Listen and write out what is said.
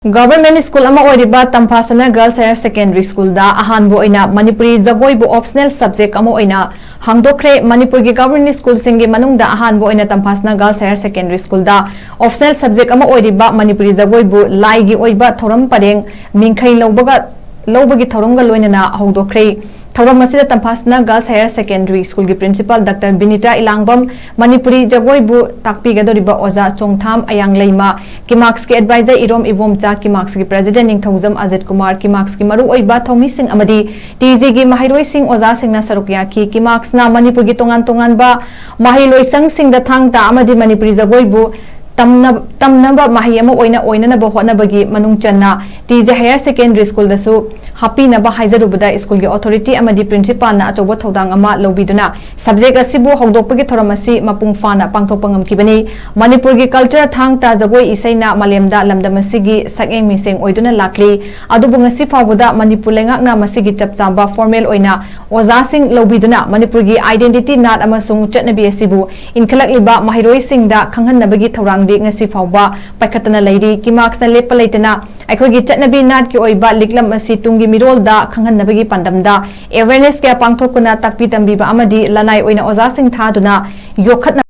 Government School ama Oiriba Tamphasana Girls Higher Secondary School da Ahanba Oina Manipuri Jagoi bu optional subject ama oina HANGDOKKHRE Manipur gi Government School singi manung da Ahanba Oina Tamphasana Girls Higher Secondary School da optional subject ama Oiriba Manipuri Jagoi bu lai gi oiba thoram pareng mingkhai lobagi thoram ga loinana HANGDOKKHRE Thoram masida Tamphasana Girls Higher Secondary School gi Principal Dr. Binita Ilangbam Manipuri Jagoi bu takpi gadoriba oza chongtham ayang leima Kimax ki advisor Irom Ibomcha Kimax ki President Ningthauzam Ajit Kumar Kimax ki maru oiba thomi sing amadi TG gi mahiroi sing oza singna sarukya ki Kimax na Manipur gi tongan ba mahiloi sang sing da thang ta amadi Manipuri Jagoi bu tamnaba mahiyama oina na bohona bagi manung channa TJ Higher Secondary School da su happy na ba haijarubada school gi authority amadi principal na achoba thodang ama lobiduna subject asibu hongdokpagi thoramasi mapung fana pangthokpangam kibani Manipur gi culture thang ta jagoi isaina malemda lamdamasi gi sakeng miseng oiduna lakli adubu ngasi phawda Manipur lengak na masigi chapchamba formal oina oza sing lobiduna Manipur gi identity nat amasung chatnabi asibu inkhalak liba mahiroi singda khanghan nabagi thorang di ngasi phawba paikhatana leiri Kimax na lepa leitana aikogi chatnabi nat ki oiba liklam asi tungi mirol da khanghan nabagi pandamda awareness kya pangthokuna takpi tambiba amadi lanai oina oza sing thaduna yokhat